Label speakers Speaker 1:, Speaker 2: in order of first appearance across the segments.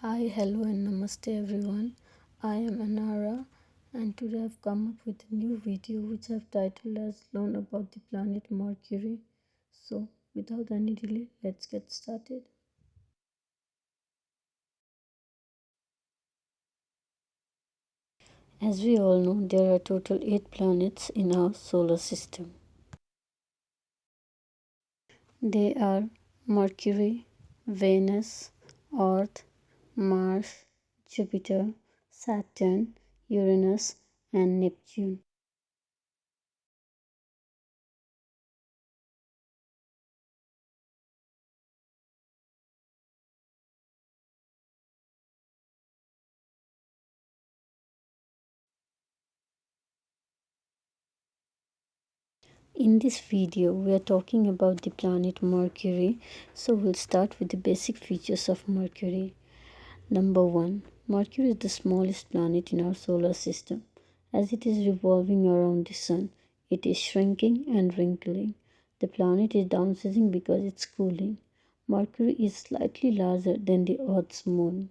Speaker 1: Hi, hello, and namaste everyone. I am Anara, and today I've come up with a new video which I've titled as Learn About the Planet Mercury. So, without any delay, let's get started. As we all know, there are total 8 planets in our solar system. They are Mercury, Venus, Earth, Mars, Jupiter, Saturn, Uranus, and Neptune. In this video, we are talking about the planet Mercury, so we'll start with the basic features of Mercury. Number 1. Mercury is the smallest planet in our solar system. As it is revolving around the Sun, it is shrinking and wrinkling. The planet is downsizing because it's cooling. Mercury is slightly larger than the Earth's moon.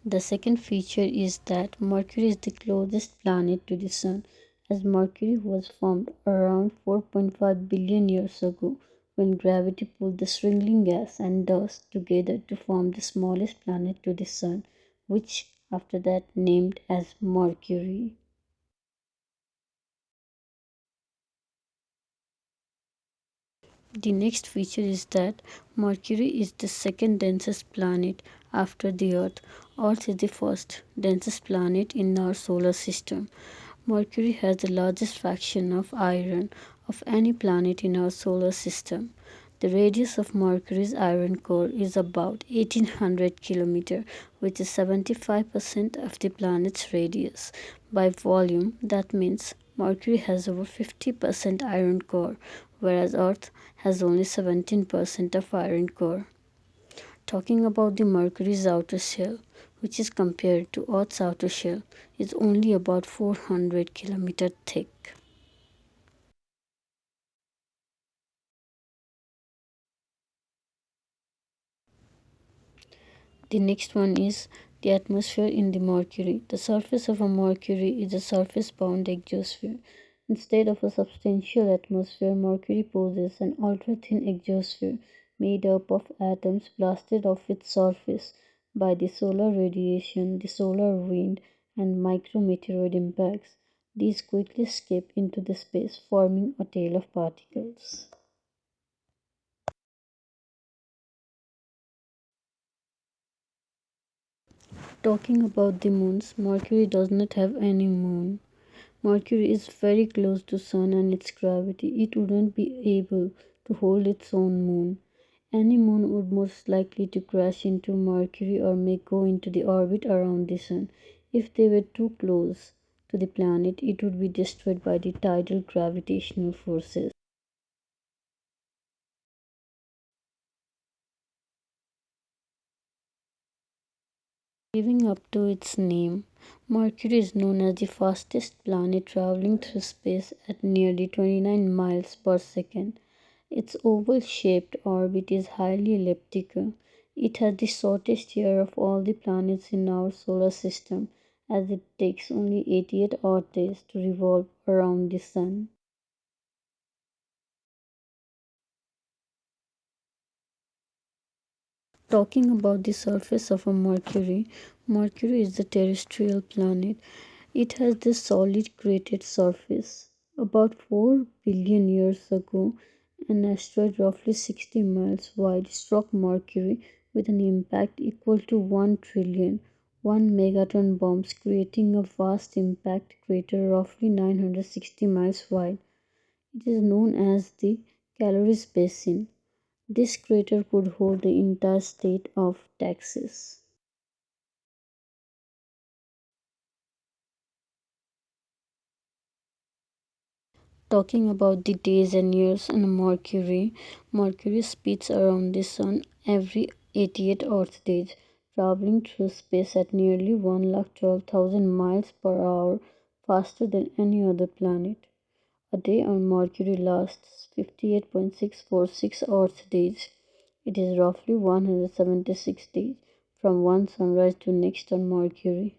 Speaker 1: The second feature is that Mercury is the closest planet to the Sun, as Mercury was formed around 4.5 billion years ago when gravity pulled the shrinking gas and dust together to form the smallest planet to the Sun, which after that named as Mercury. The next feature is that Mercury is the second densest planet after the Earth. Earth is the first densest planet in our solar system. Mercury has the largest fraction of iron of any planet in our solar system. The radius of Mercury's iron core is about 1800 km, which is 75% of the planet's radius. By volume, that means Mercury has over 50% iron core, whereas Earth has only 17% of iron core. Talking about the Mercury's outer shell, which is compared to Earth's outer shell, is only about 400 km thick. The next one is the atmosphere in the Mercury. The surface of a Mercury is a surface bound exosphere. Instead of a substantial atmosphere, Mercury possesses an ultra thin exosphere made up of atoms blasted off its surface by the solar radiation, the solar wind, and micrometeoroid impacts. These quickly escape into the space, forming a tail of particles. Talking about the moons, Mercury does not have any moon. Mercury is very close to Sun and its gravity. It wouldn't be able to hold its own moon. Any moon would most likely to crash into Mercury or may go into the orbit around the Sun. If they were too close to the planet, it would be destroyed by the tidal gravitational forces. Living up to its name, Mercury is known as the fastest planet traveling through space at nearly 29 miles per second. Its oval shaped orbit is highly elliptical. It has the shortest year of all the planets in our solar system, as it takes only 88 Earth days to revolve around the Sun. Talking about the surface of a Mercury, Mercury is the terrestrial planet. It has this solid cratered surface. About 4 billion years ago, an asteroid roughly 60 miles wide struck Mercury with an impact equal to 1 trillion 1 megaton bombs, creating a vast impact crater roughly 960 miles wide. It is known as the Calories Basin. This crater could hold the entire state of Texas. Talking about the days and years on Mercury, Mercury spins around the Sun every 88 Earth days, traveling through space at nearly 1,12,000 miles per hour, faster than any other planet. A day on Mercury lasts 58.646 Earth days. It is roughly 176 days from one sunrise to next on Mercury.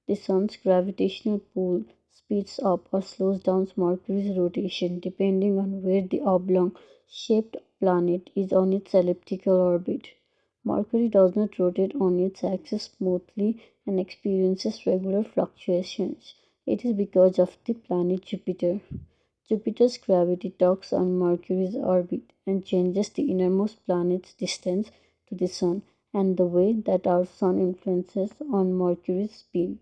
Speaker 1: The Sun's gravitational pull speeds up or slows down Mercury's rotation depending on where the oblong shaped planet is on its elliptical orbit. Mercury does not rotate on its axis smoothly and experiences regular fluctuations. It is because of the planet Jupiter. Jupiter's gravity tugs on Mercury's orbit and changes the innermost planet's distance to the Sun and the way that our Sun influences on Mercury's spin.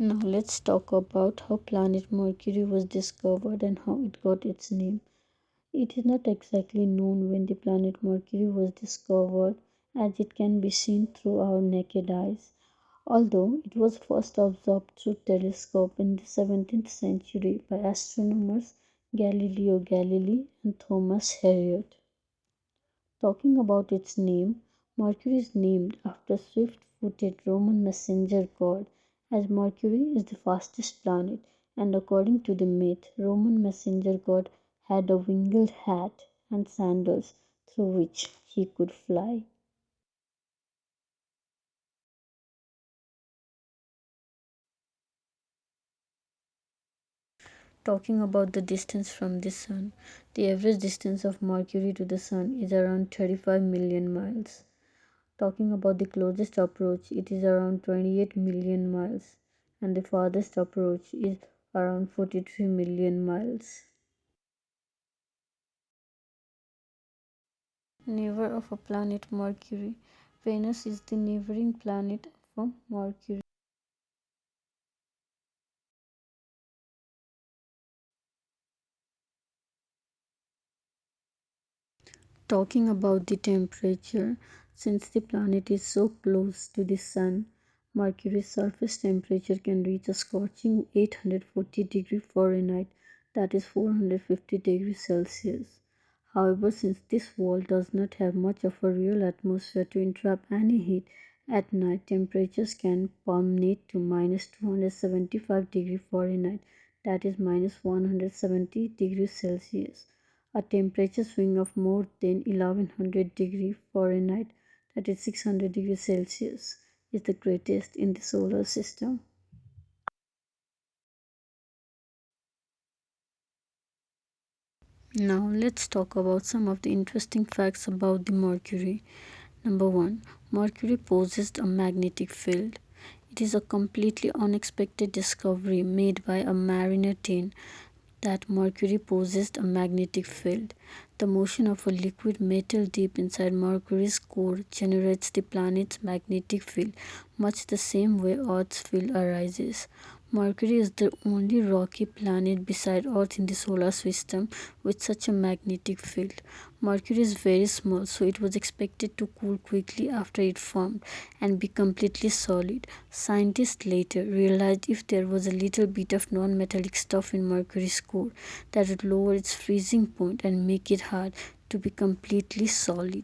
Speaker 1: Now let's talk about how planet Mercury was discovered and how it got its name. It is not exactly known when the planet Mercury was discovered, as it can be seen through our naked eyes, although it was first observed through telescope in the 17th century by astronomers Galileo Galilei and Thomas Harriot. Talking about its name, Mercury is named after swift-footed Roman messenger god, as Mercury is the fastest planet, and according to the myth, Roman messenger god had a winged hat and sandals through which he could fly. Talking about the distance from the Sun, the average distance of Mercury to the Sun is around 35 million miles. Talking about the closest approach, it is around 28 million miles, and the farthest approach is around 43 million miles. Neighbor of a planet Mercury. Venus is the neighboring planet of Mercury. Talking about the temperature, since the planet is so close to the Sun, Mercury's surface temperature can reach a scorching 840 degrees Fahrenheit, that is 450 degrees Celsius. However, since this wall does not have much of a real atmosphere to entrap any heat, at night temperatures can plummet to minus 275 degrees Fahrenheit, that is minus 170 degrees Celsius. A temperature swing of more than 1100 degrees Fahrenheit, that is 600 degrees Celsius, is the greatest in the solar system. Now let's talk about some of the interesting facts about the Mercury. Number 1. Mercury possessed a magnetic field. It is a completely unexpected discovery made by a Mariner 10 that Mercury possessed a magnetic field. The motion of a liquid metal deep inside Mercury's core generates the planet's magnetic field, much the same way Earth's field arises. Mercury is the only rocky planet beside Earth in the solar system with such a magnetic field. Mercury is very small, so it was expected to cool quickly after it formed and be completely solid. Scientists later realized if there was a little bit of non-metallic stuff in Mercury's core, that would lower its freezing point and make it hard to be completely solid.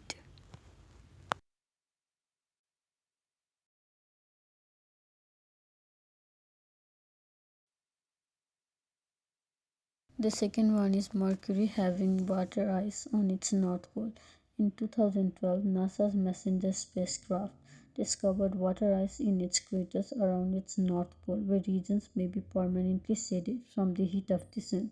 Speaker 1: The second one is Mercury having water ice on its north pole. In 2012, NASA's Messenger spacecraft discovered water ice in its craters around its north pole, where regions may be permanently shaded from the heat of the sun.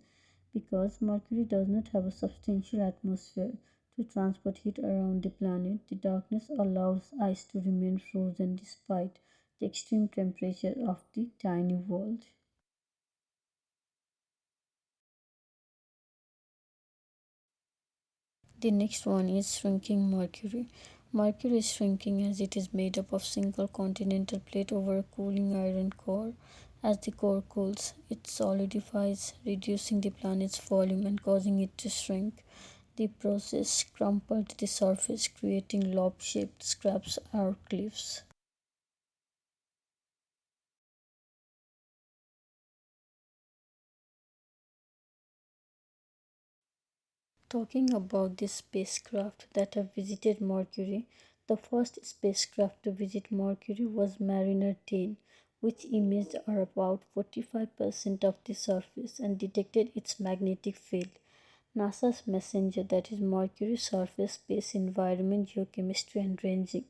Speaker 1: Because Mercury does not have a substantial atmosphere to transport heat around the planet, the darkness allows ice to remain frozen despite the extreme temperature of the tiny world. The next one is shrinking Mercury. Mercury is shrinking as it is made up of single continental plate over a cooling iron core. As the core cools, it solidifies, reducing the planet's volume and causing it to shrink. The process crumpled the surface, creating lobe-shaped scraps or cliffs. Talking about the spacecraft that have visited Mercury, the first spacecraft to visit Mercury was Mariner 10, which imaged about 45% of the surface and detected its magnetic field. NASA's MESSENGER, that is Mercury Surface Space Environment Geochemistry and Ranging,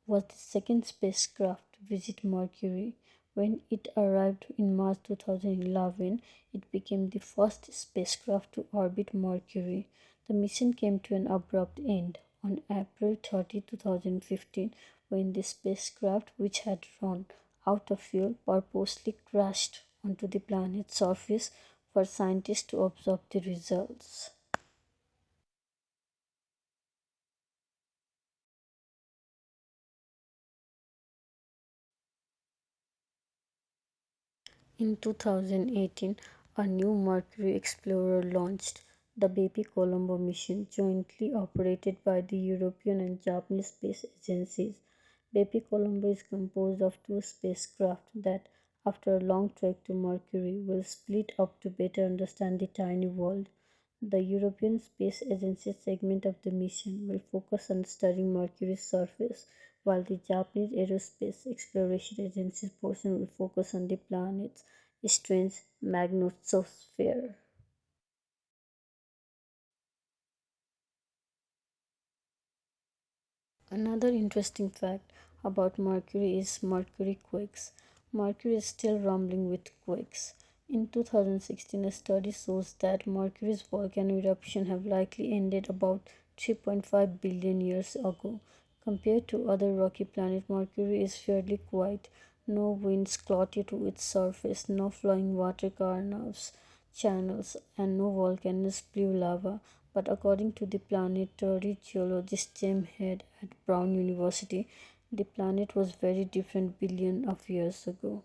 Speaker 1: was the second spacecraft to visit Mercury. When it arrived in March 2011, it became the first spacecraft to orbit Mercury. The mission came to an abrupt end on April 30, 2015, when the spacecraft, which had run out of fuel, purposely crashed onto the planet's surface for scientists to observe the results. In 2018, a new Mercury Explorer launched, the Baby Colombo mission, jointly operated by the European and Japanese space agencies. Baby Colombo is composed of two spacecraft that, after a long trek to Mercury, will split up to better understand the tiny world. The European Space Agency segment of the mission will focus on studying Mercury's surface, while the Japanese Aerospace Exploration Agency's portion will focus on the planet's strange magnetosphere. Another interesting fact about Mercury is Mercury quakes. Mercury is still rumbling with quakes. In 2016, a study shows that Mercury's volcano eruption have likely ended about 3.5 billion years ago. Compared to other rocky planets, Mercury is fairly quiet. No winds clutter to its surface, no flowing water carves channels, and no volcanoes spew lava. But according to the planetary geologist James Head at Brown University, the planet was very different billion of years ago.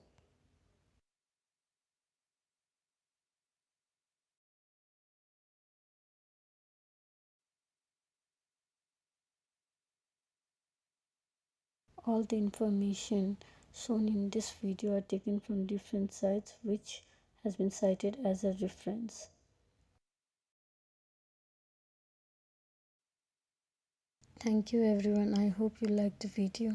Speaker 1: All the information shown in this video are taken from different sites which has been cited as a reference. Thank you everyone. I hope you liked the video.